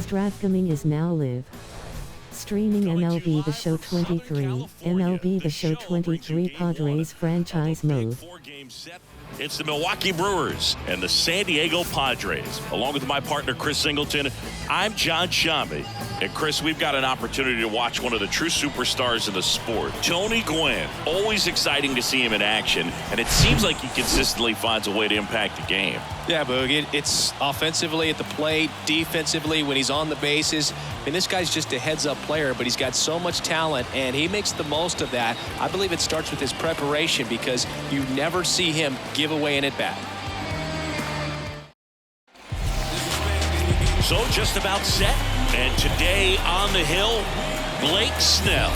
DraftKings is now live. Streaming MLB The Show 23, MLB The Show 23 Padres franchise mode. It's the Milwaukee Brewers and the San Diego Padres. Along with my partner, Chris Singleton, I'm John Shambi. And Chris, we've got an opportunity to watch one of the true superstars in the sport, Tony Gwynn. Always exciting to see him in action, and it seems like he consistently finds a way to impact the game. Yeah, Boog, it's offensively at the plate, defensively when he's on the bases. And this guy's just a heads-up player, but he's got so much talent, and he makes the most of that. I believe it starts with his preparation because you never see him give away an at-bat. So just about set, and today on the hill, Blake Snell.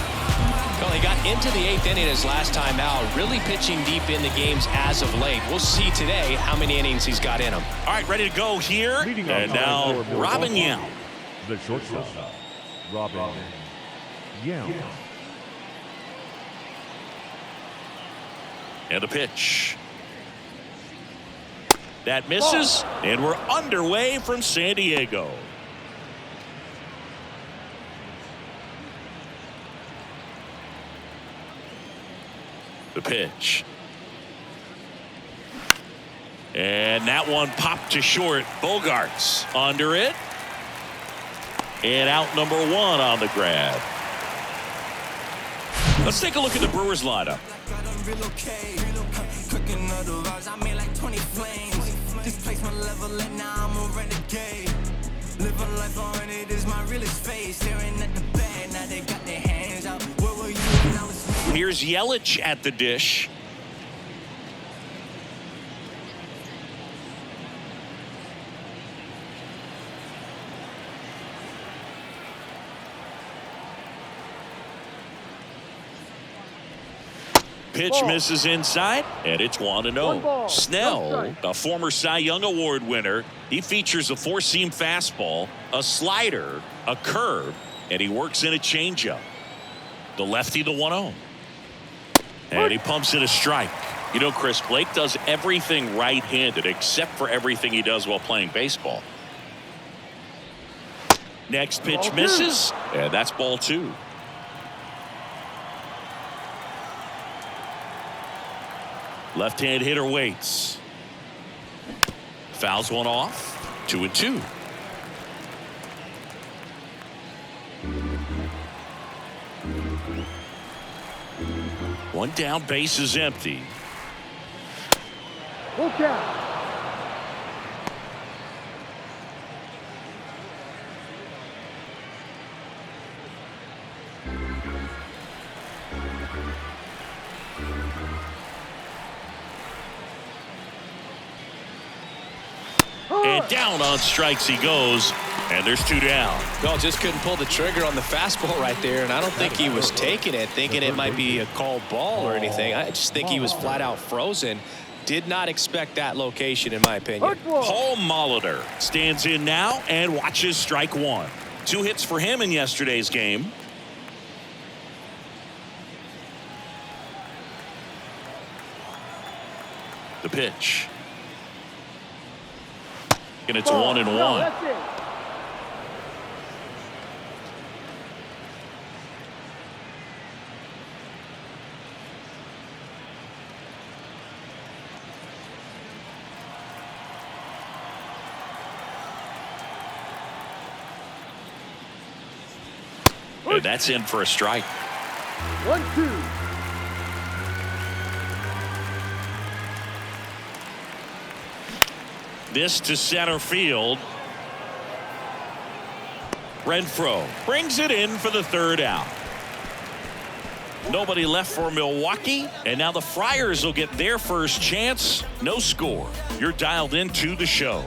Well, he got into the 8th inning his last time out, really pitching deep in the games as of late. We'll see today how many innings he's got in him. All right, ready to go here. And now, Robin Yount. The shortstop, Robin Yount. And the pitch. That misses, and we're underway from San Diego. The pitch. And that one popped to short. Bogarts under it. And out number one on the grab. Let's take a look at the Brewers lineup. Here's Yelich at the dish. Pitch misses inside, and it's 1-0. Snell, a former Cy Young Award winner, he features a four-seam fastball, a slider, a curve, and he works in a changeup. The lefty, the 1-0. And he pumps in a strike. You know, Chris, Blake does everything right-handed except for everything he does while playing baseball. Next pitch misses, and that's ball two. Left-hand hitter waits. Fouls one off. 2-2. One down, base is empty. Okay. And down on strikes he goes, and there's two down. Well, just couldn't pull the trigger on the fastball right there, and I don't think he was taking it, thinking it might be a called ball or anything. I just think he was flat out frozen. Did not expect that location, in my opinion. Paul Molitor stands in now and watches strike one. 2 hits for him in yesterday's game. The pitch. And it's 1-1. And that's in for a strike. 1-2. This to center field. Renfroe brings it in for the third out. Nobody left for Milwaukee, and now the Friars will get their first chance. No score. You're dialed into the show.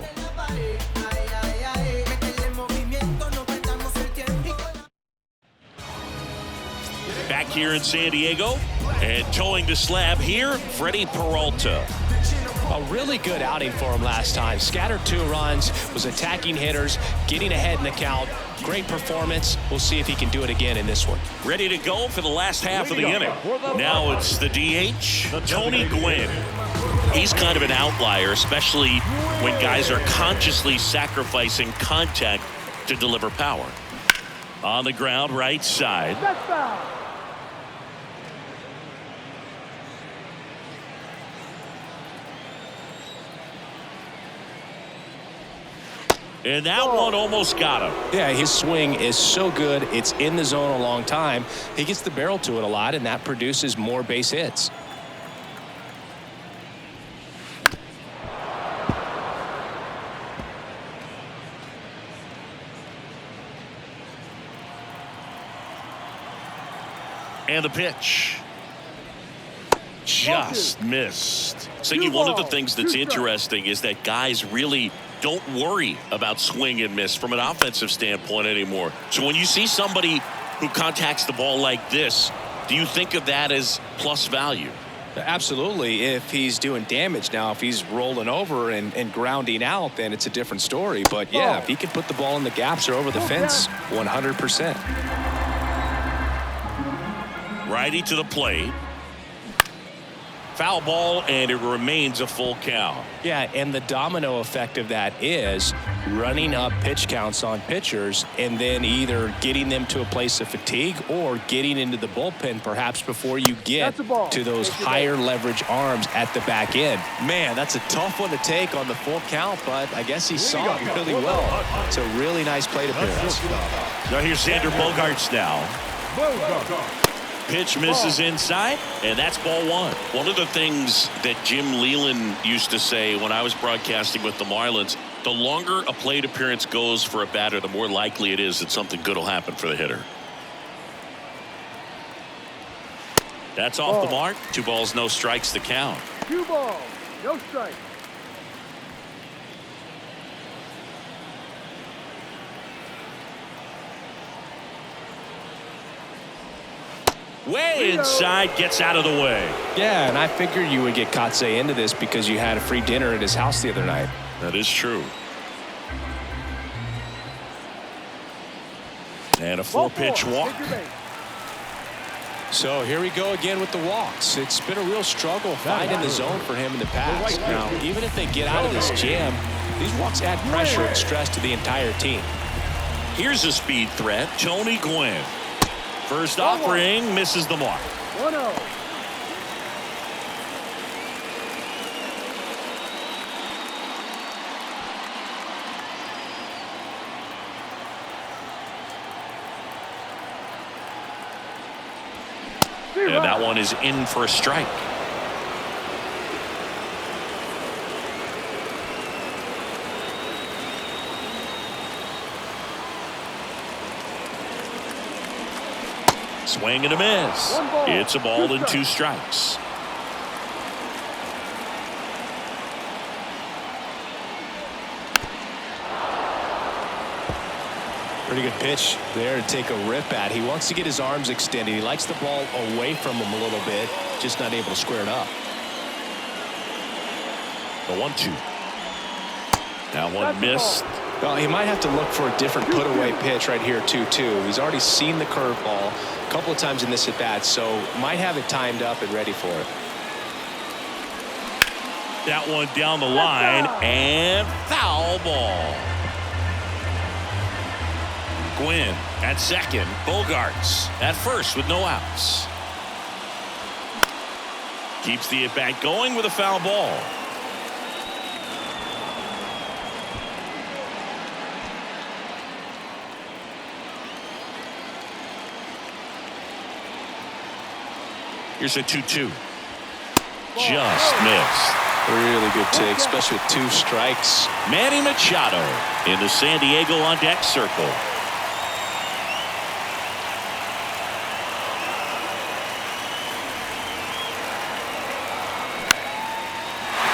Back here in San Diego, and towing the slab here, Freddie Peralta. A really good outing for him last time. Scattered 2 runs, was attacking hitters, getting ahead in the count. Great performance. We'll see if he can do it again in this one. Ready to go for the last half of the inning. Now it's the DH, Tony Gwynn. He's kind of an outlier, especially when guys are consciously sacrificing contact to deliver power. On the ground, right side. That's foul. And that one almost got him. Yeah, his swing is so good. It's in the zone a long time. He gets the barrel to it a lot, and that produces more base hits. And the pitch. Just missed. Thinking one of the things that's interesting is that guys really don't worry about swing and miss from an offensive standpoint anymore. So when you see somebody who contacts the ball like this, do you think of that as plus value? Absolutely. If he's doing damage now, if he's rolling over and grounding out, then it's a different story. But yeah, if he can put the ball in the gaps or over the fence, 100%. Righty to the plate. Foul ball, and it remains a full count. Yeah, and the domino effect of that is running up pitch counts on pitchers and then either getting them to a place of fatigue or getting into the bullpen perhaps before you get to those higher leverage arms at the back end. Man, that's a tough one to take on the full count, but I guess he saw it really well. It's a really nice plate appearance. Now here's Xander Bogaerts now. Pitch misses inside, and that's ball one. One of the things that Jim Leland used to say when I was broadcasting with the Marlins, the longer a plate appearance goes for a batter, the more likely it is that something good will happen for the hitter. That's off the mark. 2 balls, no strikes to count. 2 balls, no strikes. Way inside, gets out of the way. Yeah, and I figured you would get Kotsay into this because you had a free dinner at his house the other night. That is true. And a 4-pitch walk. So here we go again with the walks. It's been a real struggle finding the zone for him in the past. Now, even if they get out of this jam, these walks add pressure and stress to the entire team. Here's a speed threat, Tony Gwynn. First offering misses the mark. 1-0. And that one is in for a strike. Swing and a miss. It's a ball and 2 strikes. Pretty good pitch there to take a rip at. He wants to get his arms extended. He likes the ball away from him a little bit, just not able to square it up. The 1-2. That one missed. Well, he might have to look for a different put-away pitch right here, 2-2. He's already seen the curveball a couple of times in this at-bat, so might have it timed up and ready for it. That one down the line, and foul ball. Gwynn at second. Bogaerts at first with no outs. Keeps the at-bat going with a foul ball. Here's a 2-2. Just missed. Really good take, especially with 2 strikes. Manny Machado in the San Diego on deck circle.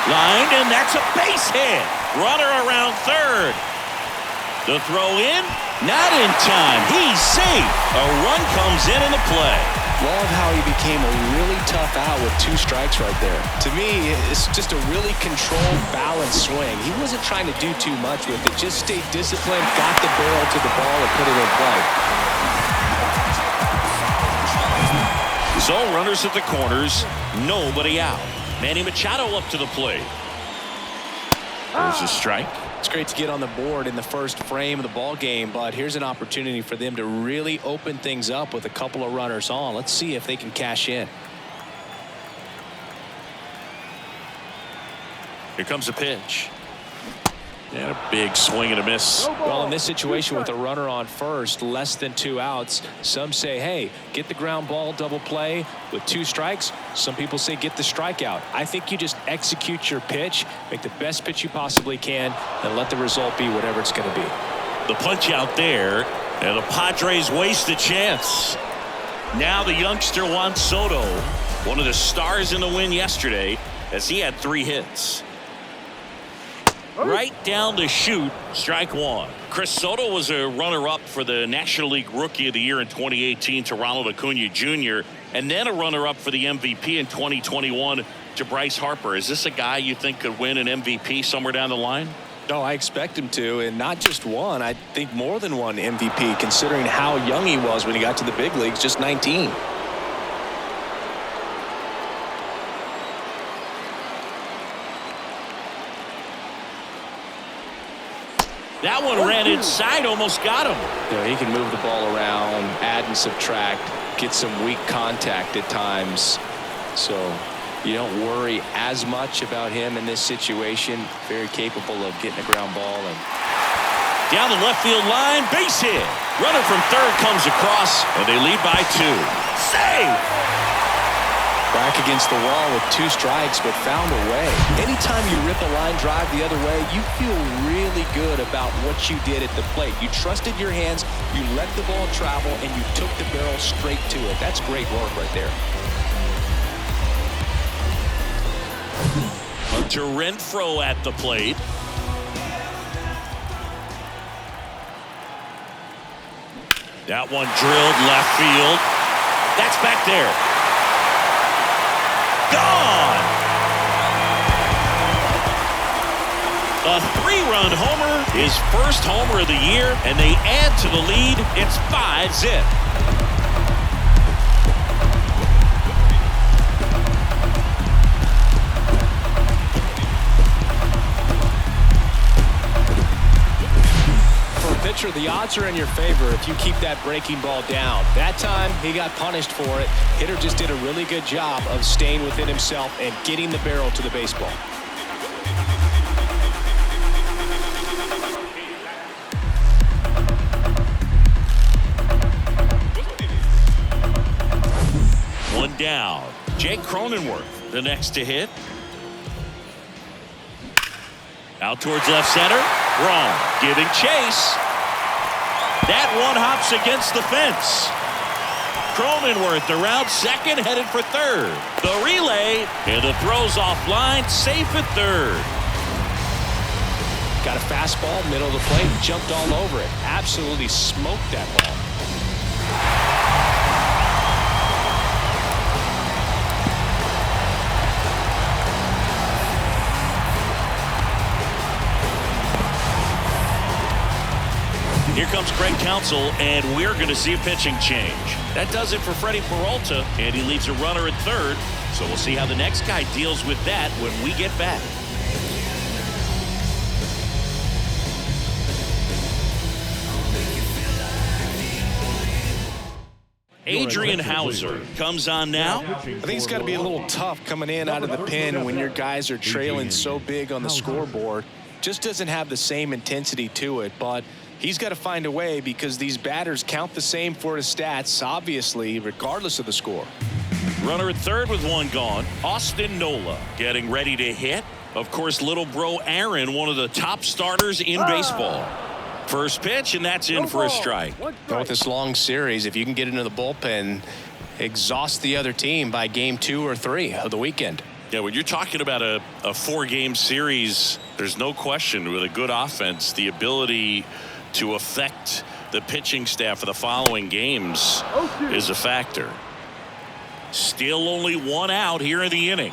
Lined, and that's a base hit. Runner around third. The throw in, not in time. He's safe. A run comes in the play. Love how he became a really tough out with 2 strikes right there. To me, it's just a really controlled, balanced swing. He wasn't trying to do too much with it. Just stayed disciplined, got the barrel to the ball, and put it in play. So runners at the corners, nobody out. Manny Machado up to the plate. There's a strike. It's great to get on the board in the first frame of the ball game, but here's an opportunity for them to really open things up with a couple of runners on. Let's see if they can cash in. Here comes a pitch. And a big swing and a miss. Well, in this situation with a runner on first, less than 2 outs, some say, hey, get the ground ball double play with 2 strikes. Some people say get the strikeout. I think you just execute your pitch, make the best pitch you possibly can, and let the result be whatever it's going to be. The punch out there, and the Padres waste a chance. Now the youngster Juan Soto, one of the stars in the win yesterday, as he had 3 hits. Right down the chute, strike 1. Chris Soto was a runner-up for the National League Rookie of the Year in 2018 to Ronald Acuna Jr. and then a runner-up for the MVP in 2021 to Bryce Harper. Is this a guy you think could win an MVP somewhere down the line? No, I expect him to, and not just one. I think more than one MVP, considering how young he was when he got to the big leagues, just 19. That one ran inside, almost got him. You know, he can move the ball around, add and subtract, get some weak contact at times. So you don't worry as much about him in this situation. Very capable of getting a ground ball. And down the left field line, base hit. Runner from third comes across, and they lead by 2. Save! Back against the wall with 2 strikes, but found a way. Anytime you rip a line drive the other way, you feel really good about what you did at the plate. You trusted your hands, you let the ball travel, and you took the barrel straight to it. That's great work right there. Hunter Renfroe at the plate. That one drilled left field. That's back there. Gone! A 3-run homer, his first homer of the year, and they add to the lead. It's 5-zip. For a pitcher, the odds are in your favor if you keep that breaking ball down. That time, he got punished for it. Hitter just did a really good job of staying within himself and getting the barrel to the baseball. One down. Jake Cronenworth, the next to hit. Out towards left center. Wrong. Giving chase. That one hops against the fence. Cronenworth around second, headed for third. The relay, and the throw's offline, safe at third. Got a fastball, middle of the plate, jumped all over it. Absolutely smoked that ball. Here comes Craig Counsell, and we're going to see a pitching change. That does it for Freddie Peralta, and he leaves a runner at third. So we'll see how the next guy deals with that when we get back. Adrian Hauser comes on now. I think it's got to be a little tough coming in out of the pen when your guys are trailing so big on the scoreboard. Just doesn't have the same intensity to it, but he's got to find a way because these batters count the same for his stats, obviously, regardless of the score. Runner at third with one gone. Austin Nola getting ready to hit. Of course, little bro Aaron, one of the top starters in baseball. First pitch, and that's in for a strike. With this long series, if you can get into the bullpen, exhaust the other team by game 2 or 3 of the weekend. Yeah, when you're talking about a 4-game series, there's no question with a good offense, the ability to affect the pitching staff of the following games is a factor. Still only 1 out here in the inning.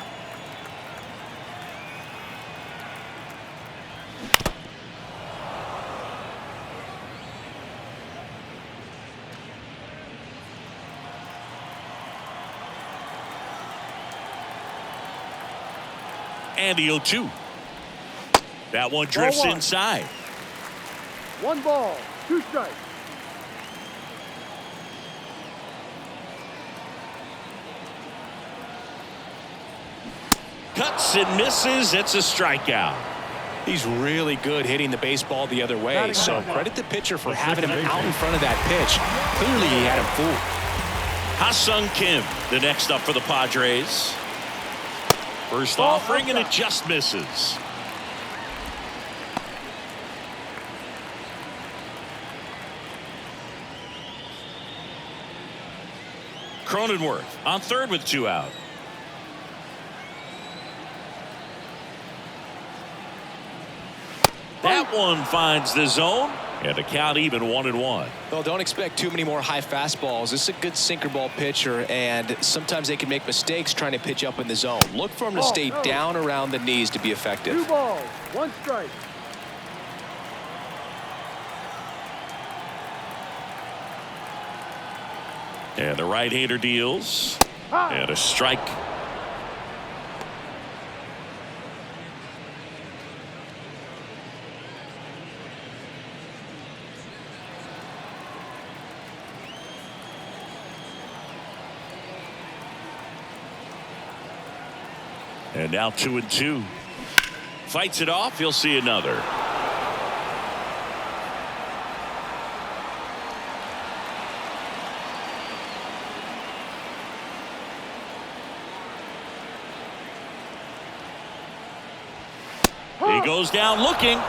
And the 0-2. That one drifts Ball 1. inside. 1 ball, 2 strikes. Cuts and misses. It's a strikeout. He's really good hitting the baseball the other way, so credit the pitcher for having him out in front of that pitch. Clearly he had him fooled. Ha-Sung Kim, the next up for the Padres. First offering, and it just misses. Cronenworth on third with 2 out. That one finds the zone, and the count even 1-1. Well, don't expect too many more high fastballs. This is a good sinker ball pitcher, and sometimes they can make mistakes trying to pitch up in the zone. Look for him to stay down around the knees to be effective. 2 balls, 1 strike. And the right-hander deals. And a strike. And now 2-2. Fights it off. You'll see another. He goes down looking.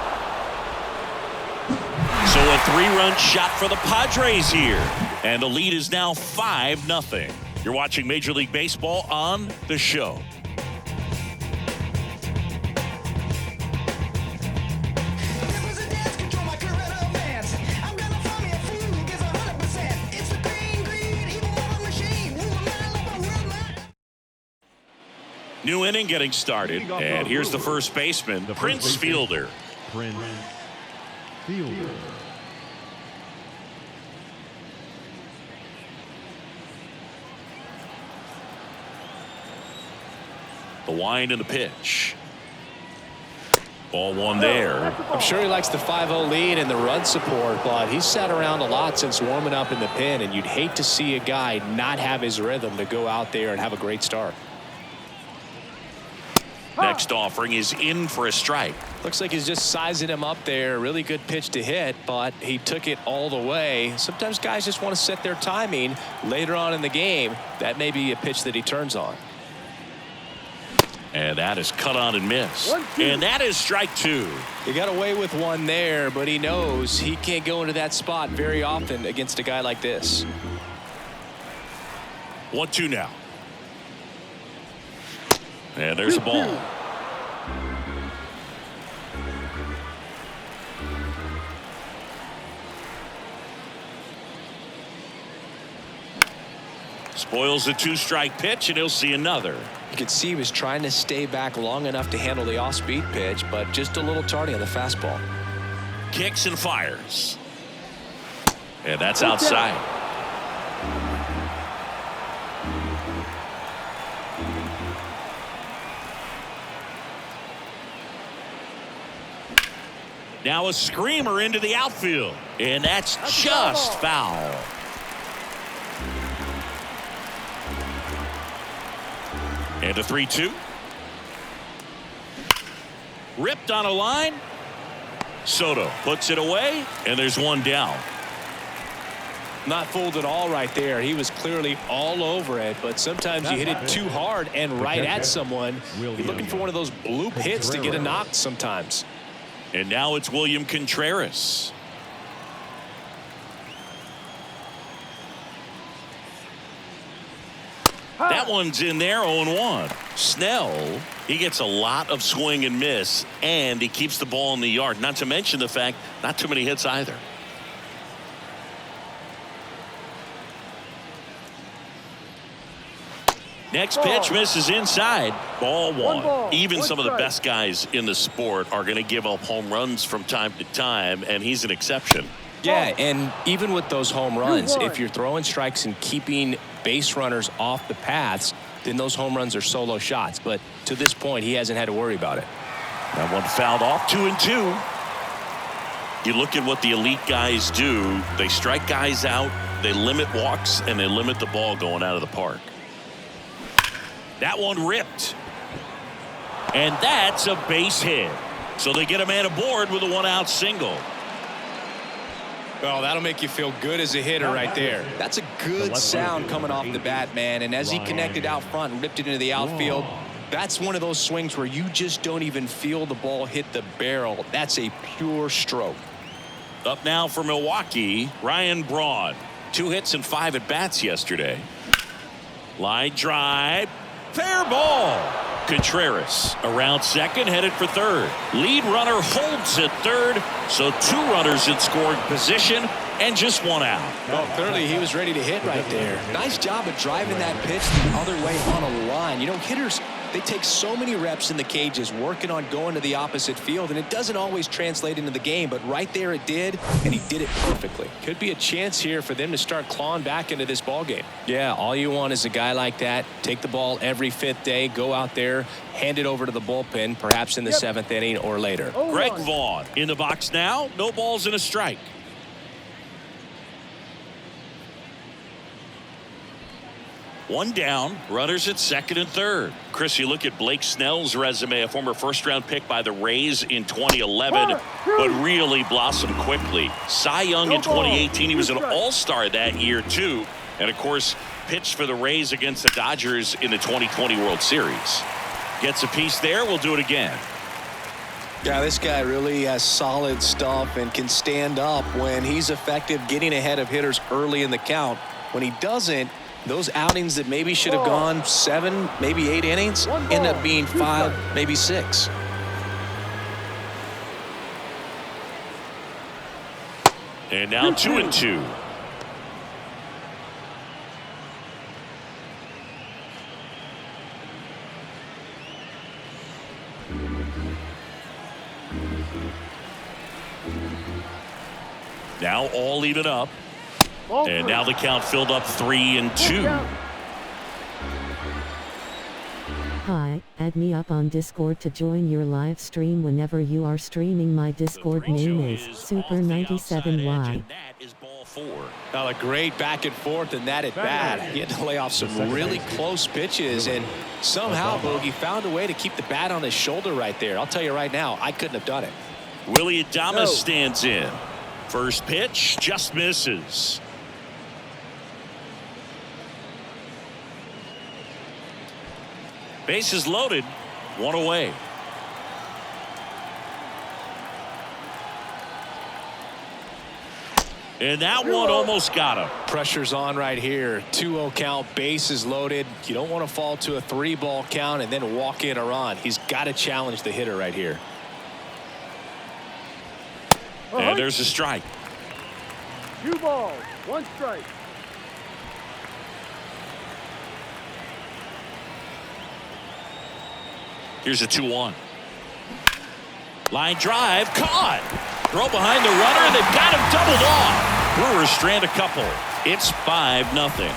So a 3-run shot for the Padres here. And the lead is now 5-0. You're watching Major League Baseball on The Show. New inning getting started, and here's the first baseman, Prince Fielder. Prince Fielder. The wind and the pitch. Ball 1 there. I'm sure he likes the 5-0 lead and the run support, but he's sat around a lot since warming up in the pen, and you'd hate to see a guy not have his rhythm to go out there and have a great start. Next offering is in for a strike. Looks like he's just sizing him up there. Really good pitch to hit, but he took it all the way. Sometimes guys just want to set their timing later on in the game. That may be a pitch that he turns on. And that is cut on and missed. And that is strike 2. He got away with one there, but he knows he can't go into that spot very often against a guy like this. 1-2 now. And there's a ball. Spoils the 2-strike pitch, and he'll see another. You could see he was trying to stay back long enough to handle the off-speed pitch, but just a little tardy on the fastball. Kicks and fires. And that's outside. Now a screamer into the outfield. And that's just foul. And a 3-2. Ripped on a line. Soto puts it away, and there's one down. Not fooled at all right there. He was clearly all over it, but sometimes you hit it too hard and right at someone. You're looking for one of those bloop hits to get a knock sometimes. And now it's William Contreras. That one's in there, 0-1. Snell, he gets a lot of swing and miss, and he keeps the ball in the yard. Not to mention the fact, not too many hits either. Next pitch misses inside. Ball 1. Even some of the best guys in the sport are going to give up home runs from time to time, and he's an exception. Yeah, and even with those home runs, if you're throwing strikes and keeping base runners off the paths, then those home runs are solo shots. But to this point, he hasn't had to worry about it. That one fouled off. 2-2. You look at what the elite guys do. They strike guys out, they limit walks, and they limit the ball going out of the park. That one ripped. And that's a base hit. So they get a man aboard with a one-out single. Oh, that'll make you feel good as a hitter right there. That's a good sound coming off the bat, man. And as he connected out front and ripped it into the outfield, that's one of those swings where you just don't even feel the ball hit the barrel. That's a pure stroke. Up now for Milwaukee, Ryan Braun. 2 hits and 5 at-bats yesterday. Line drive. Fair ball. Contreras around second, headed for third. Lead runner holds at third, so 2 runners in scoring position and just 1 out. Well, clearly he was ready to hit right there. Nice job of driving that pitch the other way on a line. You know, hitters, they take so many reps in the cages working on going to the opposite field, and it doesn't always translate into the game, but right there it did, and he did it perfectly. Could be a chance here for them to start clawing back into this ball game. Yeah, all you want is a guy like that. Take the ball every 5th day, go out there, hand it over to the bullpen, perhaps in the 7th inning or later. Greg Vaughn in the box now. No balls and a strike. One down, runners at second and third. Chris, you look at Blake Snell's resume, a former first-round pick by the Rays in 2011, but really blossomed quickly. Cy Young in 2018, he was an all-star that year, too. And, of course, pitched for the Rays against the Dodgers in the 2020 World Series. Gets a piece there, we'll do it again. Yeah, this guy really has solid stuff and can stand up when he's effective getting ahead of hitters early in the count. When he doesn't, those outings that maybe should have gone 7, maybe 8 innings end up being 5, maybe 6. And now 2-2. Now all even up. And now the count filled up 3-2. Hi, add me up on Discord to join your live stream whenever you are streaming. My Discord name is Super97Y. Now a great back and forth and that at bat. He had to lay off some really close pitches, and somehow Bogey found a way to keep the bat on his shoulder right there. I'll tell you right now, I couldn't have done it. Willie Adames stands in. First pitch just misses. Bases loaded, 1 away. And that one almost got him. Pressure's on right here. 2-0 count, bases loaded. You don't want to fall to a 3-ball count and then walk in a run. He's got to challenge the hitter right here. And there's a strike. 2 balls, 1 strike. Here's a 2-1. Line drive, caught. Throw behind the runner, and they've got him doubled off. Brewers strand a couple. It's 5-0.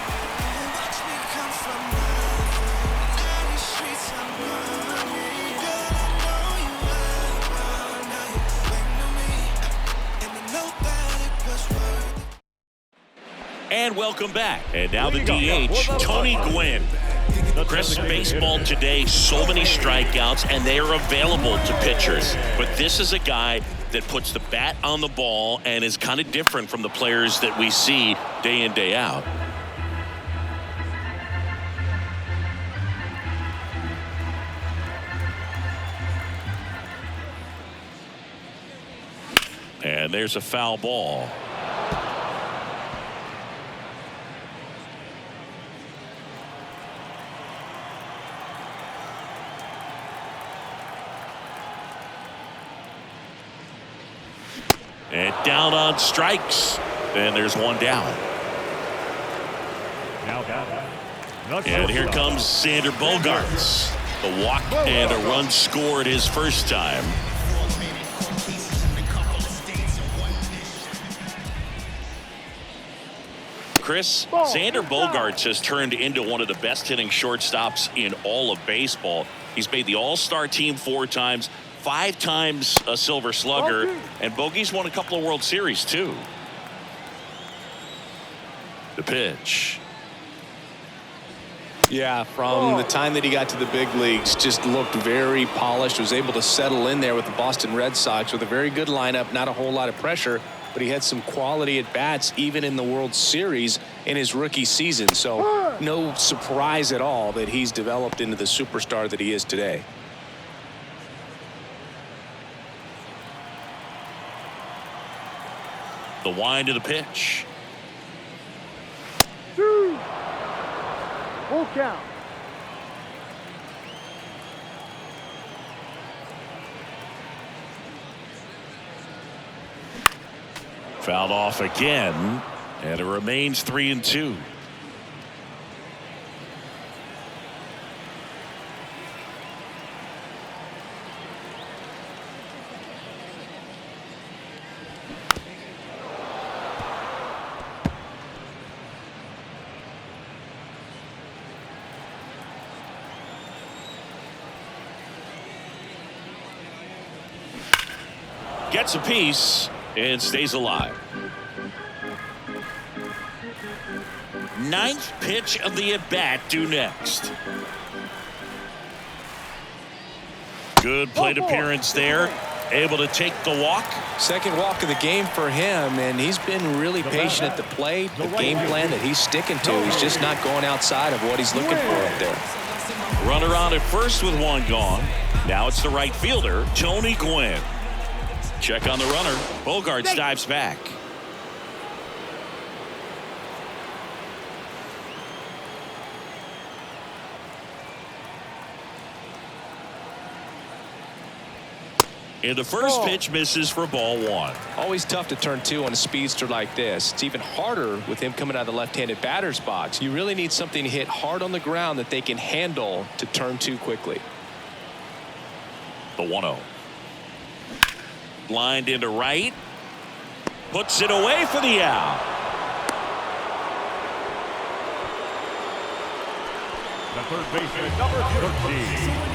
And welcome back. And now the DH, Tony Gwynn. Chris, baseball today, so many strikeouts, and they are available to pitchers. But this is a guy that puts the bat on the ball and is kind of different from the players that we see day in, day out. And there's a foul ball. And down on strikes. And there's one down. And here comes Xander Bogaerts. The walk and a run scored his first time. Chris, Xander Bogaerts has turned into one of the best hitting shortstops in all of baseball. He's made the All-Star team 4 times, 5 times a Silver Slugger, and Bogey's won a couple of World Series too. The pitch. Yeah, from the time that he got to the big leagues, just looked very polished, was able to settle in there with the Boston Red Sox with a very good lineup, not a whole lot of pressure, but he had some quality at bats even in the World Series in his rookie season. So no surprise at all that he's developed into the superstar that he is today. The wind of the pitch. 2. Full count. Fouled off again, and it remains 3-2. Gets a piece and stays alive. 9th pitch of the at-bat due next. Good plate appearance there. Able to take the walk. Second walk of the game for him, and he's been really patient at the plate. The game plan that he's sticking to, he's just not going outside of what he's looking for up there. Runner on at first with 1 gone. Now it's the right fielder, Tony Gwynn. Check on the runner. Bogaerts dives back. And the first pitch misses for ball 1. Always tough to turn 2 on a speedster like this. It's even harder with him coming out of the left-handed batter's box. You really need something to hit hard on the ground that they can handle to turn 2 quickly. The 1-0. Lined into right. Puts it away for the out. The third baseman, number 13.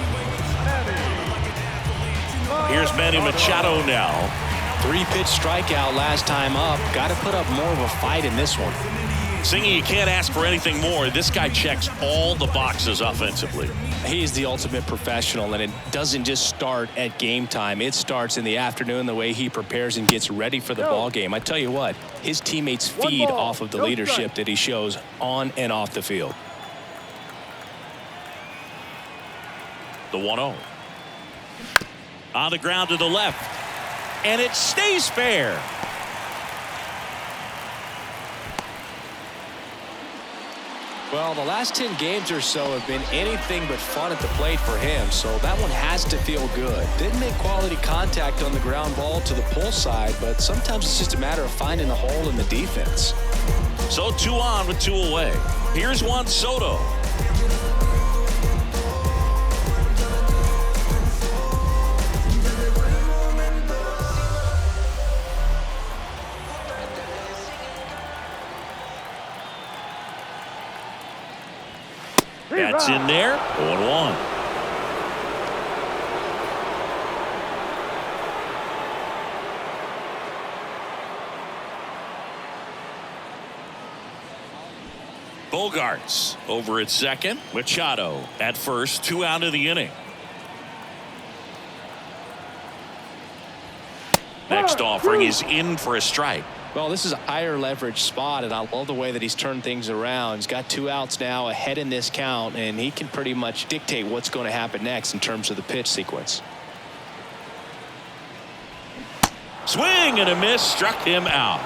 Here's Manny Machado now. 3-pitch strikeout last time up. Got to put up more of a fight in this one. Singy, you can't ask for anything more. This guy checks all the boxes offensively. He's the ultimate professional, and it doesn't just start at game time. It starts in the afternoon, the way he prepares and gets ready for the ball game. I tell you what, his teammates feed off of the leadership that he shows on and off the field. The 1-0. On the ground to the left, and it stays fair. Well, the last 10 games or so have been anything but fun at the plate for him, so that one has to feel good. Didn't make quality contact on the ground ball to the pull side, but sometimes it's just a matter of finding the hole in the defense. So 2 on with 2 away. Here's Juan Soto. That's in there. 0-1. Bogaerts over at second. Machado at first. 2 out of the inning. Next offering is in for a strike. Well, this is a higher leverage spot, and I love the way that he's turned things around. He's got 2 outs now ahead in this count, and he can pretty much dictate what's going to happen next in terms of the pitch sequence. Swing and a miss, struck him out.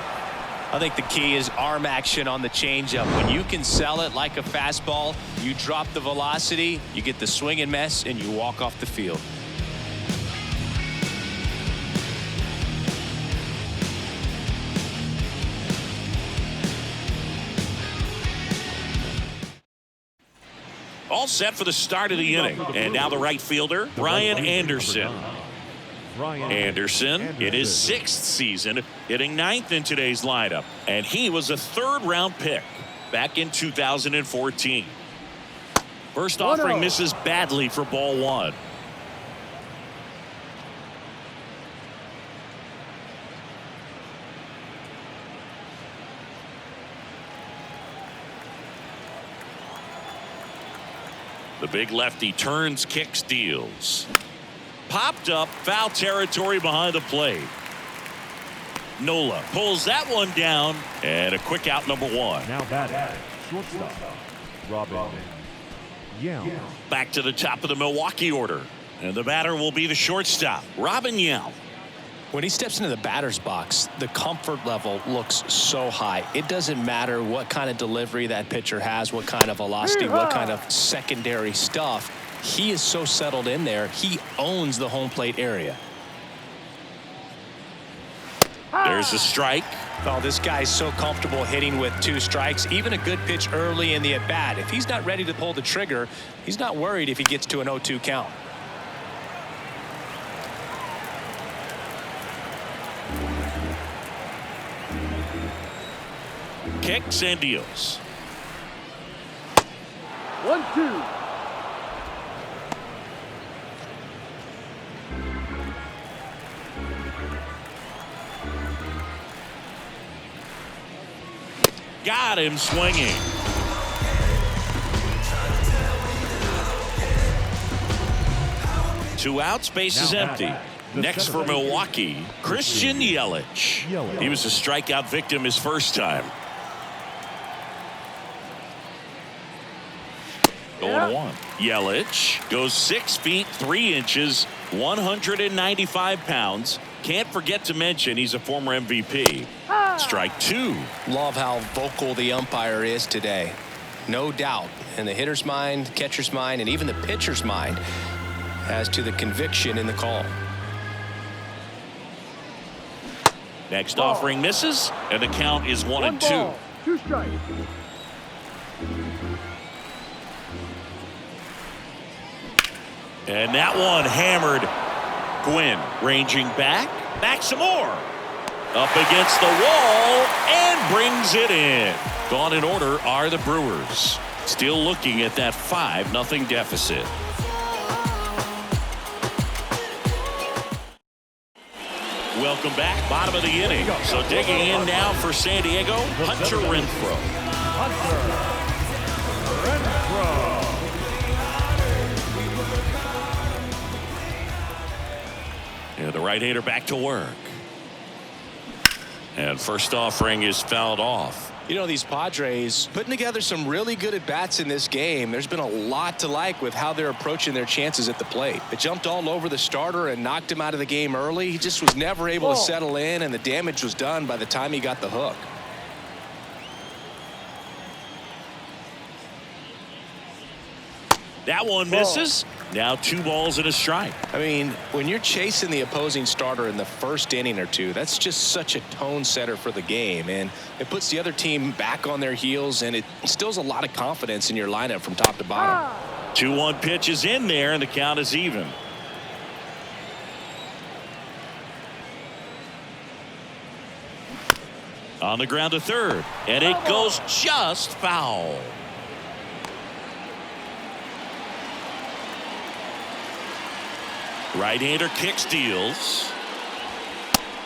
I think the key is arm action on the changeup. When you can sell it like a fastball, you drop the velocity, you get the swing and miss, and you walk off the field. All set for the start of the inning. And now the right fielder, Brian Anderson. Anderson in his 6th season, hitting 9th in today's lineup. And he was a 3rd-round pick back in 2014. First offering misses badly for ball 1. The big lefty turns, kicks, deals. Popped up, foul territory behind the plate. Nola pulls that one down, and a quick out, number one. Now batting, shortstop, Robin Yount. Back to the top of the Milwaukee order, and the batter will be the shortstop, Robin Yount. When he steps into the batter's box, the comfort level looks so high. It doesn't matter what kind of delivery that pitcher has, what kind of velocity, what kind of secondary stuff. He is so settled in there. He owns the home plate area. There's a strike. Oh, this guy's so comfortable hitting with 2 strikes. Even a good pitch early in the at-bat. If he's not ready to pull the trigger, he's not worried if he gets to an 0-2 count. Kicks and deals. 1-2. Got him swinging. Two outs, base is empty. Next for Milwaukee, Christian Yelich. He was a strikeout victim his first time. 0-1. Yelich goes 6 feet 3 inches, 195 pounds. Can't forget to mention he's a former MVP. Strike 2. Love how vocal the umpire is today. No doubt in the hitter's mind, catcher's mind, and even the pitcher's mind as to the conviction in the call. Next offering misses, and the count is 1-2. 2 strikes. And that one hammered. Gwynn ranging back some more. Up against the wall and brings it in. Gone in order are the Brewers. Still looking at that 5-0 deficit. Welcome back, bottom of the inning. So digging in now for San Diego, Hunter Renfroe. Yeah, the right-hander back to work. And first offering is fouled off. You know, these Padres putting together some really good at-bats in this game. There's been a lot to like with how they're approaching their chances at the plate. They jumped all over the starter and knocked him out of the game early. He just was never able to settle in, and the damage was done by the time he got the hook. That one misses. Now 2 balls and a strike. I mean, when you're chasing the opposing starter in the first inning or two, that's just such a tone setter for the game, and it puts the other team back on their heels, and it instills a lot of confidence in your lineup from top to bottom. 2-1 pitch is in there, and the count is even. On the ground to third, and it goes just foul. Right-hander kicks, deals.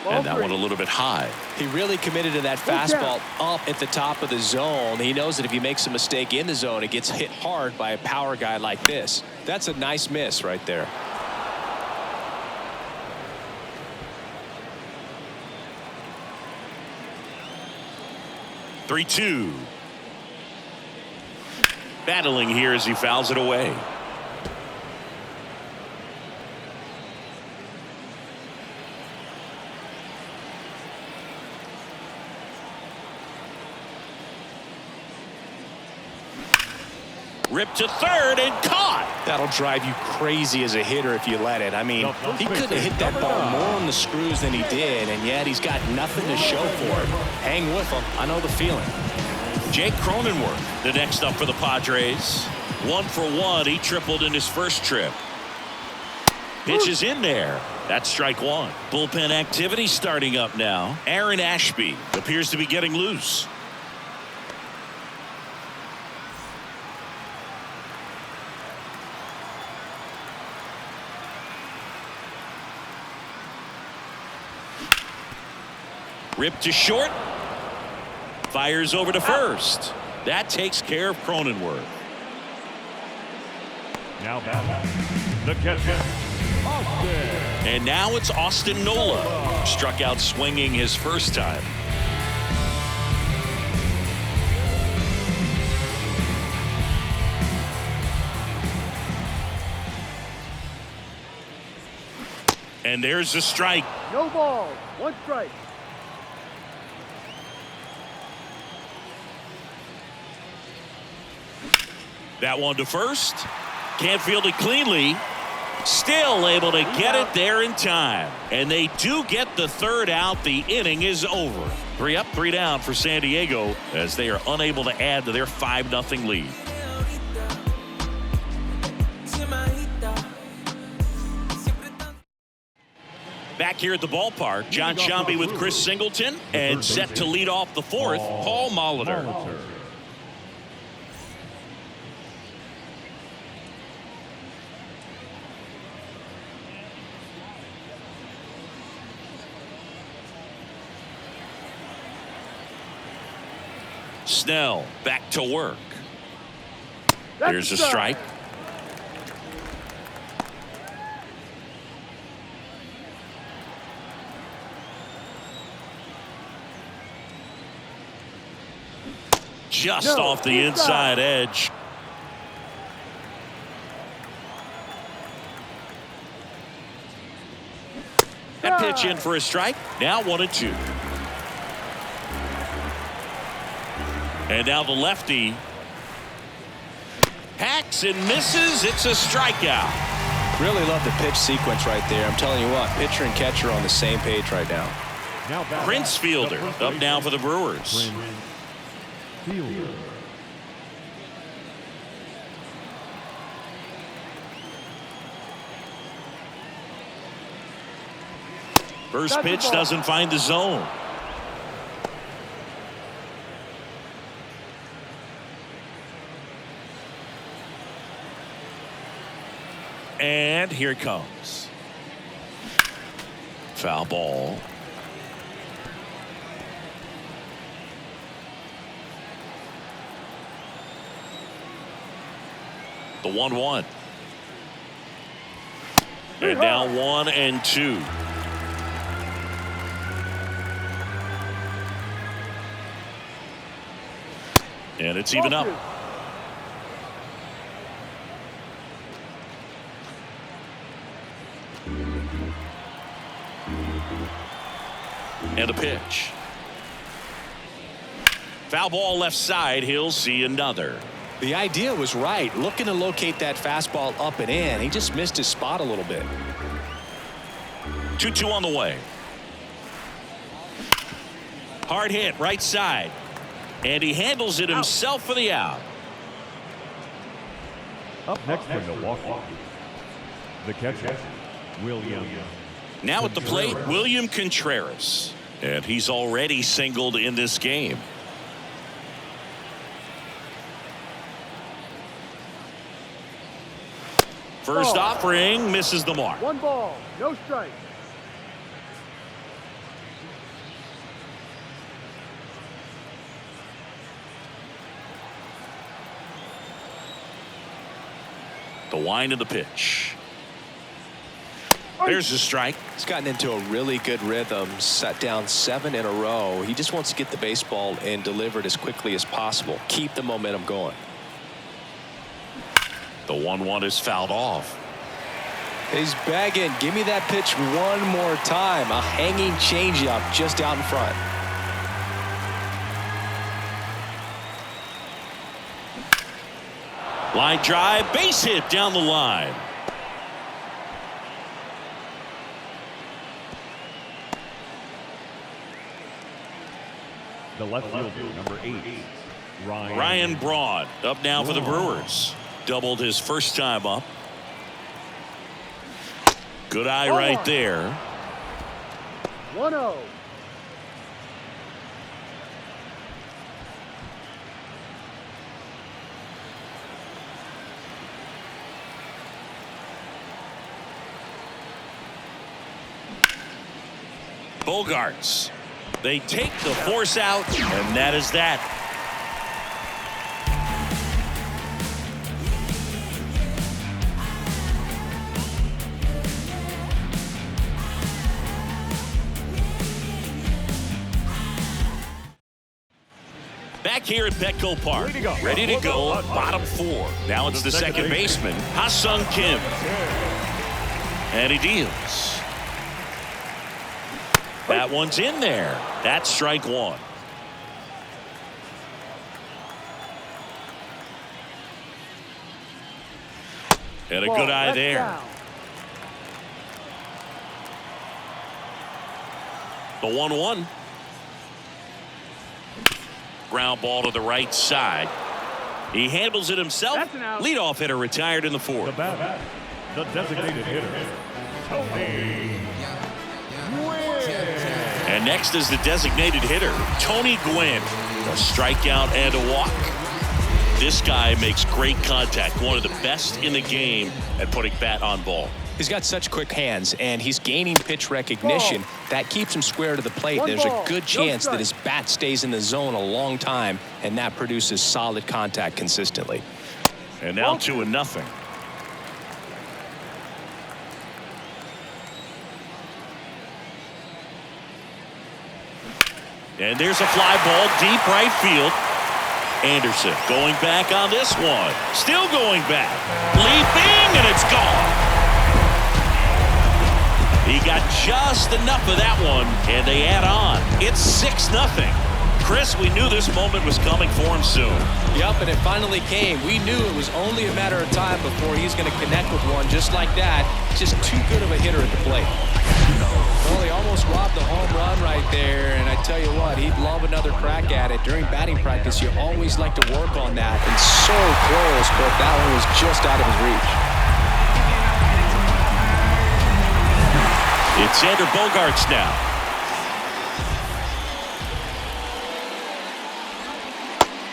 And that one a little bit high. He really committed to that fastball up at the top of the zone. He knows that if he makes a mistake in the zone, it gets hit hard by a power guy like this. That's a nice miss right there. Three-two. Battling here as he fouls it away. Ripped to third and caught. That'll drive you crazy as a hitter if you let it. I mean, he couldn't have hit that ball more on the screws than he did, and yet he's got nothing to show for it. Hang with him. I know the feeling. Jake Cronenworth, the next up for the Padres. 1 for 1. He tripled in his first trip. Pitch is in there. That's strike 1. Bullpen activity starting up now. Aaron Ashby appears to be getting loose. Ripped to short. Fires over to first. That takes care of Cronenworth. Now batting, the catcher, Austin. And now it's Austin Nola. Struck out swinging his first time. And there's a strike. No ball. One strike. That one to first. Can't field it cleanly. Still able to get it there in time. And they do get the third out. The inning is over. 3 up, 3 down for San Diego as they are unable to add to their 5-0 lead. Back here at the ballpark, John Sciambi with Chris Singleton, and set to lead off the fourth, Paul Molitor. Snell back to work. Here's a strike. Just off the inside edge. That pitch in for a strike. Now 1-2. And now the lefty hacks and misses. It's a strikeout. Really love the pitch sequence right there. I'm telling you what, pitcher and catcher on the same page right now. Prince Fielder up now for the Brewers. First pitch doesn't find the zone. And here it comes. Foul ball. The 1-1. And now 1-2. And it's even up. And a pitch. Foul ball left side. He'll see another. The idea was right, looking to locate that fastball up and in. He just missed his spot a little bit. 2-2 on the way. Hard hit right side. And he handles it himself for the out. Up next for Milwaukee, the catcher, William. Now at the plate, William Contreras. And he's already singled in this game. First offering misses the mark. 1 ball, no strike. The wind of the pitch. There's a strike. He's gotten into a really good rhythm, set down 7 in a row. He just wants to get the baseball and deliver it as quickly as possible. Keep the momentum going. The 1-1 is fouled off. He's begging, give me that pitch one more time. A hanging changeup just out in front. Line drive, base hit down the line. The left fielder, number 8, Ryan Braun up now for the Brewers. Doubled his first time up. Good eye right there. 1-0. Bogarts. They take the force out, and that is that. back here at Petco Park. Ready to go, bottom 4. Now it's the second baseman, Ha-Sung Kim. And he deals. That one's in there. That's strike 1. And a good eye there. The 1-1. Ground ball to the right side. He handles it himself. Leadoff hitter retired in the 4th. The bat, the designated hitter, Tony Gwynn. And next is the designated hitter, Tony Gwynn. A strikeout and a walk. This guy makes great contact. One of the best in the game at putting bat on ball. He's got such quick hands, and he's gaining pitch recognition. That keeps him square to the plate. There's a good chance that his bat stays in the zone a long time, and that produces solid contact consistently. And now 2-0. And there's a fly ball deep right field. Anderson going back on this one. Still going back. Leaping, and it's gone. He got just enough of that one, and they add on. It's 6-0. Chris, we knew this moment was coming for him soon. Yep, and it finally came. We knew it was only a matter of time before he's going to connect with one just like that. Just too good of a hitter at the plate. Well, he almost robbed the home run right there, and I tell you what, he'd love another crack at it. During batting practice, you always like to work on that, and so close, but that one was just out of his reach. It's Xander Bogaerts now.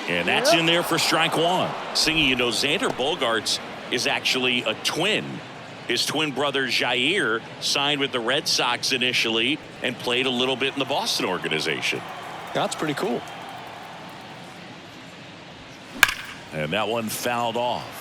And that's in there for strike 1. Singing, you know, Xander Bogaerts is actually a twin. His twin brother Jair signed with the Red Sox initially and played a little bit in the Boston organization. That's pretty cool. And that one fouled off.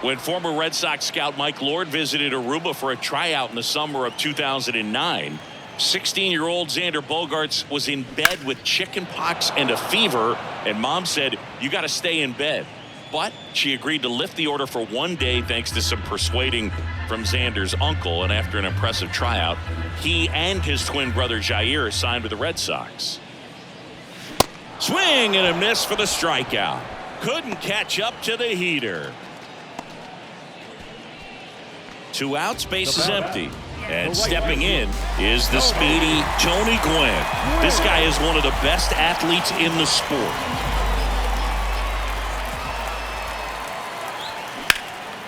When former Red Sox scout Mike Lord visited Aruba for a tryout in the summer of 2009, 16-year-old Xander Bogaerts was in bed with chickenpox and a fever, and mom said, "You got to stay in bed." But she agreed to lift the order for 1 day thanks to some persuading from Xander's uncle, and after an impressive tryout, he and his twin brother Jair signed with the Red Sox. Swing and a miss for the strikeout. Couldn't catch up to the heater. 2 outs, base is empty. And stepping in is the speedy Tony Gwynn. This guy is one of the best athletes in the sport.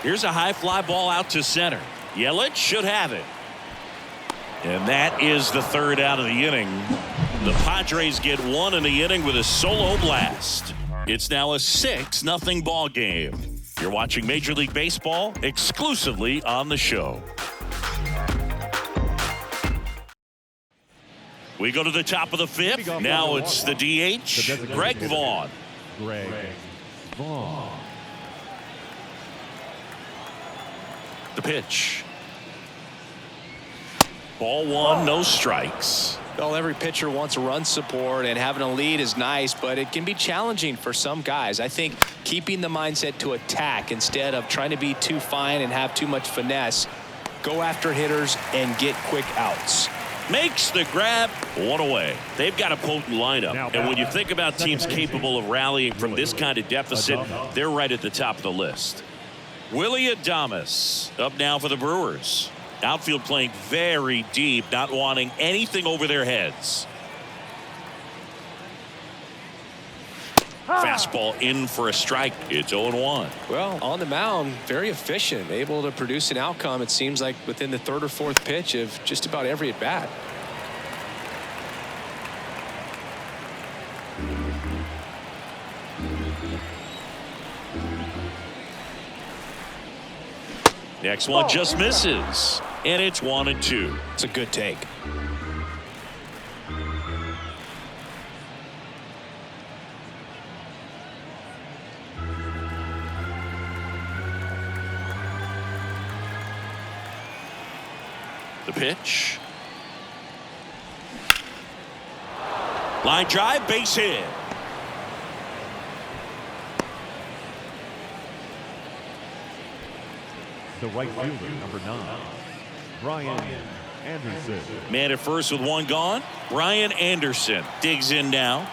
Here's a high fly ball out to center. Yelich should have it. And that is the 3rd out of the inning. The Padres get 1 in the inning with a solo blast. It's now a 6-0 ball game. You're watching Major League Baseball exclusively on the show. We go to the top of the 5th. Now it's the DH, Greg Vaughn. Greg Vaughn. The pitch. Ball 1, no strikes. Well, every pitcher wants run support, and having a lead is nice, but it can be challenging for some guys. I think keeping the mindset to attack instead of trying to be too fine and have too much finesse, go after hitters and get quick outs. Makes the grab, 1 away. They've got a potent lineup, and when you think about teams capable of rallying from this kind of deficit, they're right at the top of the list. Willie Adames up now for the Brewers. Outfield playing very deep, not wanting anything over their heads. Fastball in for a strike. It's 0-1. Well, on the mound, very efficient, able to produce an outcome, it seems like, within the 3rd or 4th pitch of just about every at-bat. Next one just misses, and it's 1-2. It's a good take. The pitch. Line drive, base hit. The right fielder, number 9, Brian Anderson. Man at first with one gone. Brian Anderson digs in now.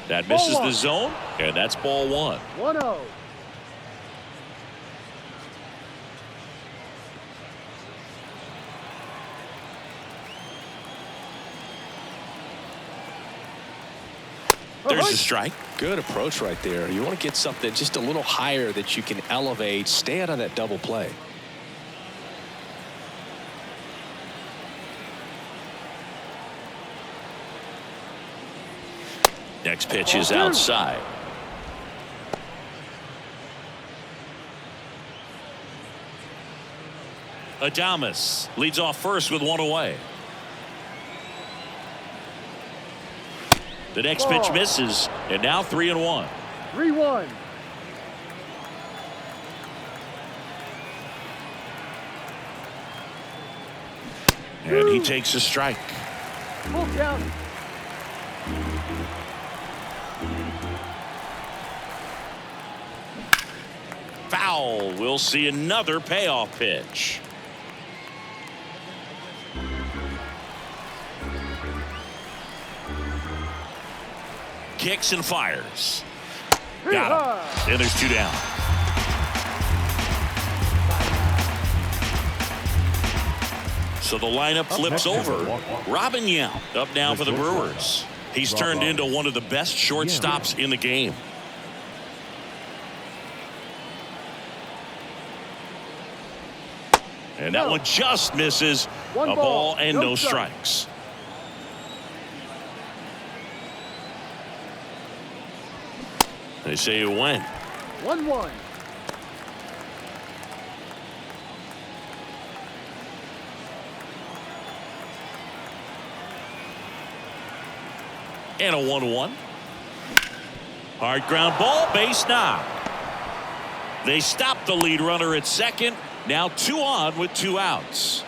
That misses the zone, and that's ball 1. 1-0. There's a strike. Good approach right there. You want to get something just a little higher that you can elevate. Stay out of that double play. Next pitch is outside. Adames leads off first with one away. The next pitch misses, and now 3-1. 3-1. And he takes a strike. Full count. Foul. We'll see another payoff pitch. Kicks and fires. Got him. And there's 2 down. So the lineup flips over. Robin Yount up now for the Brewers. He's turned into one of the best shortstops in the game. And that one just misses. A ball and no strikes. They say it went. 1-1. And a 1-1. Hard ground ball, base knock. They stop the lead runner at second. Now 2 on with 2 outs.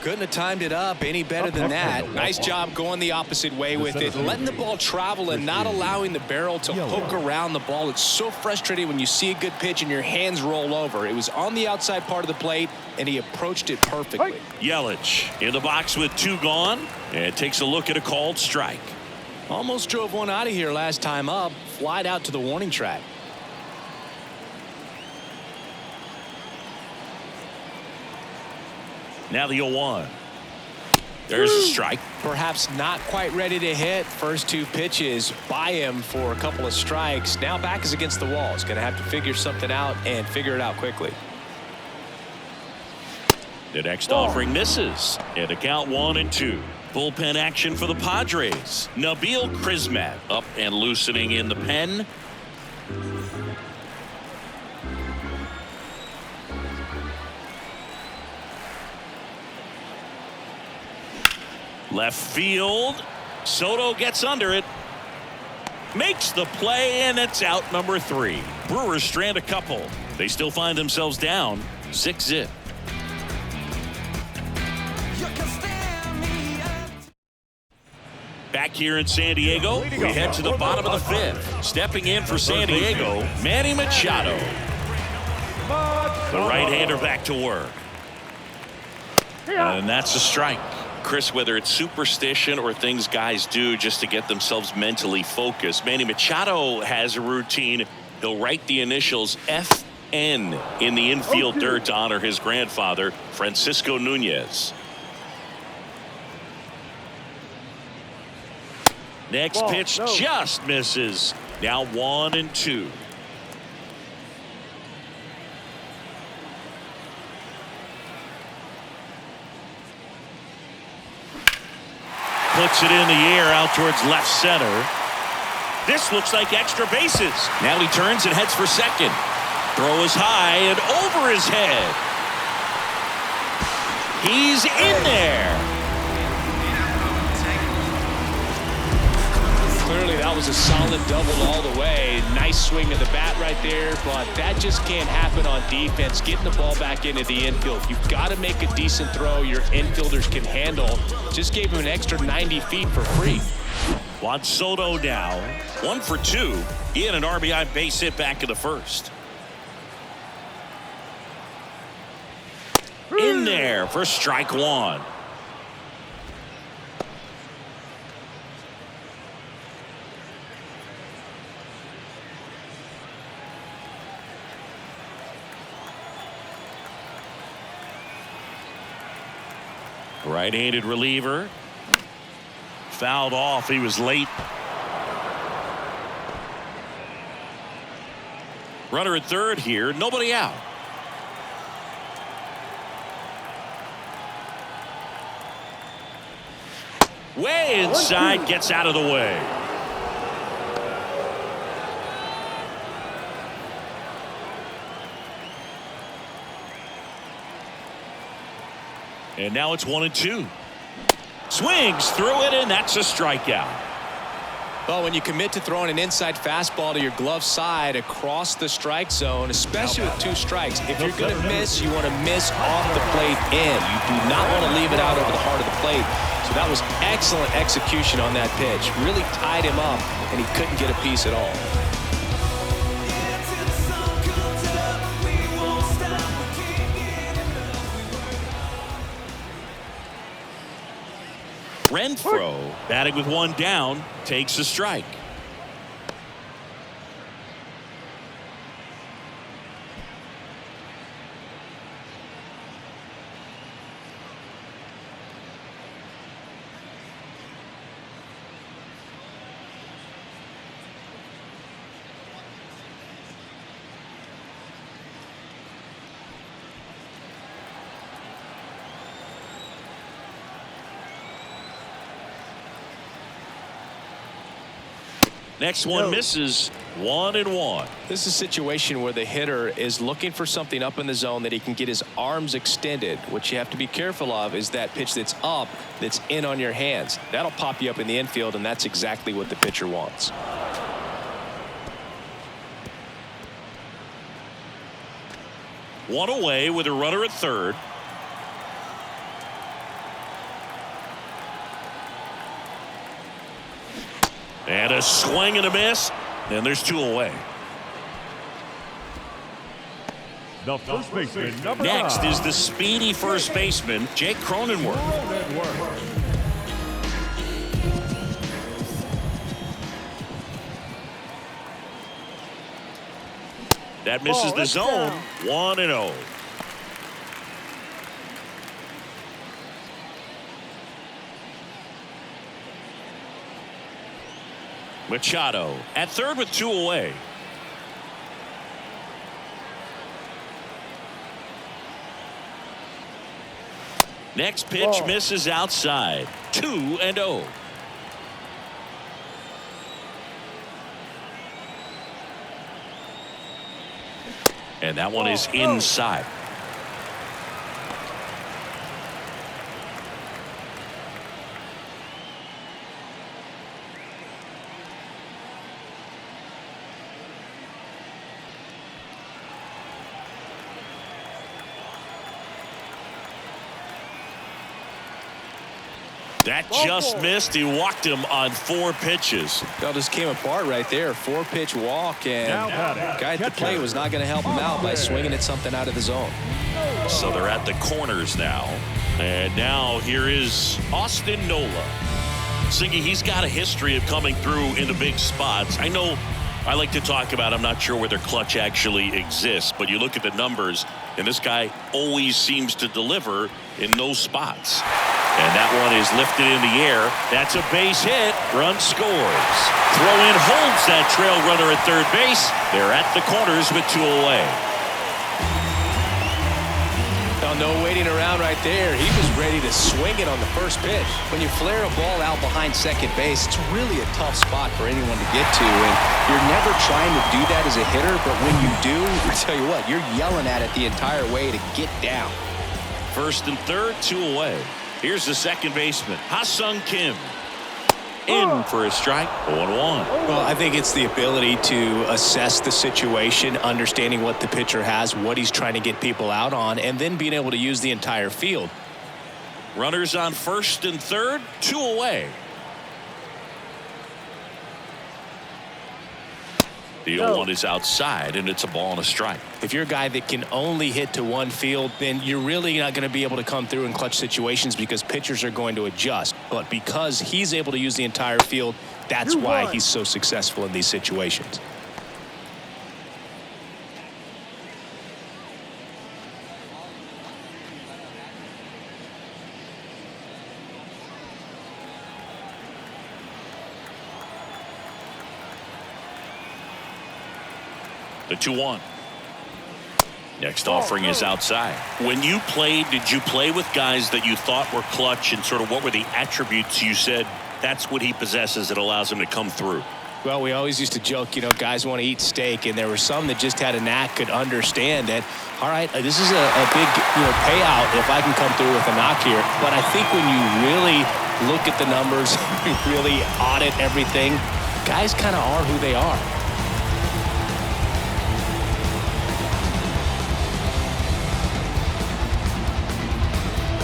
Couldn't have timed it up any better than that. Nice job going the opposite way with it, letting the ball travel and not allowing the barrel to poke around the ball. It's so frustrating when you see a good pitch and your hands roll over. It was on the outside part of the plate, and he approached it perfectly. Yelich in the box with 2 gone, and takes a look at a called strike. Almost drove one out of here last time up, flied out to the warning track. Now the 0-1. There's a strike. Perhaps not quite ready to hit. First 2 pitches by him for a couple of strikes. Now back is against the wall. He's going to have to figure something out and figure it out quickly. The next offering misses. And a count 1-2. Bullpen action for the Padres. Nabil Crismatt up and loosening in the pen. Left field. Soto gets under it. Makes the play, and it's out number 3. Brewers strand a couple. They still find themselves down 6-0. Back here in San Diego, we head to the bottom of the 5th. Stepping in for San Diego, Manny Machado. The right-hander back to work. And that's a strike. Chris, whether it's superstition or things guys do just to get themselves mentally focused, Manny Machado has a routine. He'll write the initials FN in the infield dirt to honor his grandfather, Francisco Nunez. Next pitch just misses. Now 1-2. Puts it in the air out towards left center. This looks like extra bases. Now he turns and heads for second. Throw is high and over his head. He's in there. Clearly that That was a solid double all the way. Nice swing of the bat right there, but that just can't happen on defense. Getting the ball back into the infield. You've got to make a decent throw your infielders can handle. Just gave him an extra 90 feet for free. Juan Soto now 1 for 2. He had an RBI base hit back in the first. In there for strike one. Right-handed reliever. Fouled off. He was late. Runner at third here. Nobody out. Way inside. Gets out of the way. And now it's 1-2. Swings through it, and that's a strikeout. Well, when you commit to throwing an inside fastball to your glove side across the strike zone, especially with 2 strikes, if you're going to miss, you want to miss off the plate in. You do not want to leave it out over the heart of the plate. So that was excellent execution on that pitch. Really tied him up, and he couldn't get a piece at all. Renfroe, batting with 1 down, takes a strike. Next one misses. 1-1. This is a situation where the hitter is looking for something up in the zone that he can get his arms extended. What you have to be careful of is that pitch that's up, that's in on your hands. That'll pop you up in the infield, and that's exactly what the pitcher wants. One away with a runner at third. And a swing and a miss. And there's 2 away. The first baseman, number Next 9. is the speedy first baseman, Jake Cronenworth. That misses the zone. 1-0. Machado at third with 2 away. Next pitch misses outside. 2-0. And that one is inside. That just missed. He walked him on 4 pitches. That just came apart right there. 4-pitch walk, and guy at the plate was not going to help him out by swinging at something out of the zone. So they're at the corners now. And now here is Austin Nola. Singy, he's got a history of coming through in the big spots. I know I like to talk about, I'm not sure where their clutch actually exists, but you look at the numbers, and this guy always seems to deliver in those spots. And that one is lifted in the air. That's a base hit. Run scores. Throw in holds that trail runner at third base. They're at the corners with 2 away. Well, no waiting around right there. He was ready to swing it on the first pitch. When you flare a ball out behind second base, it's really a tough spot for anyone to get to. And you're never trying to do that as a hitter, but when you do, I tell you what, you're yelling at it the entire way to get down. First and third, 2 away. Here's the second baseman, Ha-Sung Kim. In for a strike. 0-1. Well, I think it's the ability to assess the situation, understanding what the pitcher has, what he's trying to get people out on, and then being able to use the entire field. Runners on first and third, 2 away. The 0-1 is outside, and it's a ball and a strike. If you're a guy that can only hit to one field, then you're really not going to be able to come through in clutch situations because pitchers are going to adjust. But because he's able to use the entire field, that's why he's so successful in these situations. The 2-1. Next offering is outside. When you played, did you play with guys that you thought were clutch, and sort of what were the attributes you said that's what he possesses that allows him to come through? Well, we always used to joke, guys want to eat steak, and there were some that just had a knack, could understand that, all right, this is a big payout if I can come through with a knock here. But I think when you really look at the numbers, you really audit everything, guys kind of are who they are.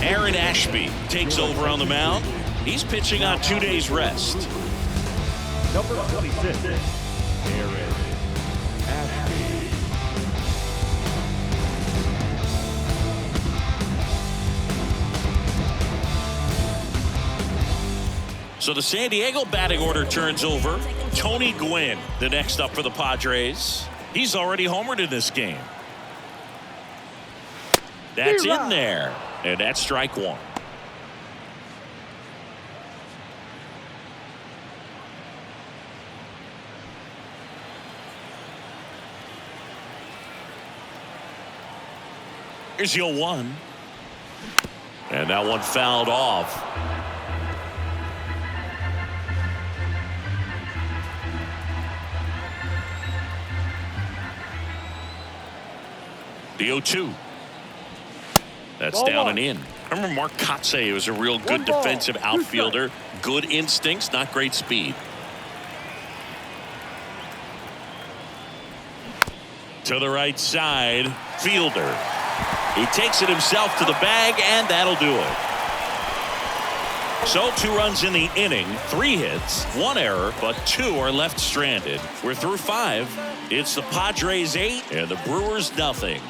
Aaron Ashby takes over on the mound. He's pitching on 2 days rest. Number 26, Aaron Ashby. So the San Diego batting order turns over. Tony Gwynn, the next up for the Padres. He's already homered in this game. That's in there. And that's strike 1. Here's the 0-1. And that one fouled off. The 0-2. That's down and in. I remember Mark Kotsay was a real good defensive outfielder. Good instincts, not great speed. To the right side, Fielder. He takes it himself to the bag, and that'll do it. So 2 runs in the inning, 3 hits, 1 error, but 2 are left stranded. We're through 5. It's the Padres 8 and the Brewers nothing.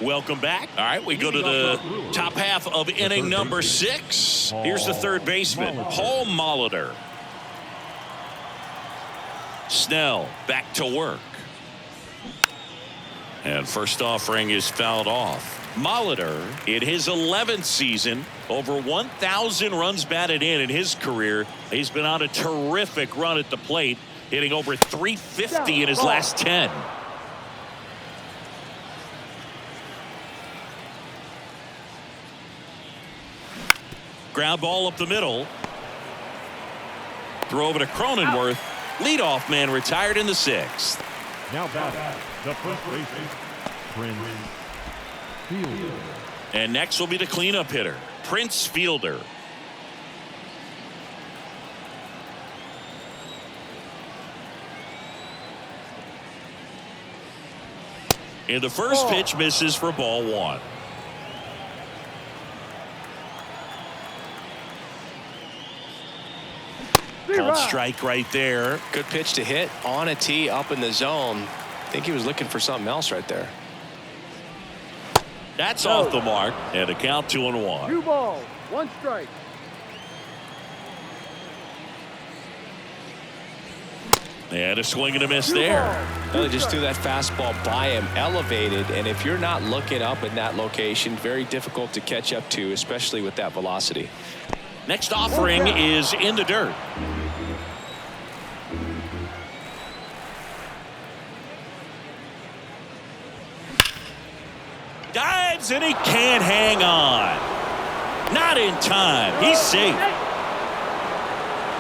Welcome back. All right, we go to the top half of inning number 6. Here's the third baseman, Paul Molitor. Snell back to work. And first offering is fouled off. Molitor, in his 11th season, over 1,000 runs batted in his career. He's been on a terrific run at the plate, hitting over 350 in his last 10. Ground ball up the middle. Throw over to Cronenworth. Leadoff man retired in the 6th. Now back, the first baseman, Prince Fielder. And next will be the cleanup hitter, Prince Fielder. And the first pitch misses for ball 1. Called strike right there. Good pitch to hit on a tee up in the zone. I think he was looking for something else right there. That's off the mark, and a count 2-1. 2 balls, 1 strike. And a swing and a miss there. Well, they just threw that fastball by him, elevated, and if you're not looking up in that location, very difficult to catch up to, especially with that velocity. Next offering is in the dirt. Dives, and he can't hang on. Not in time. He's safe.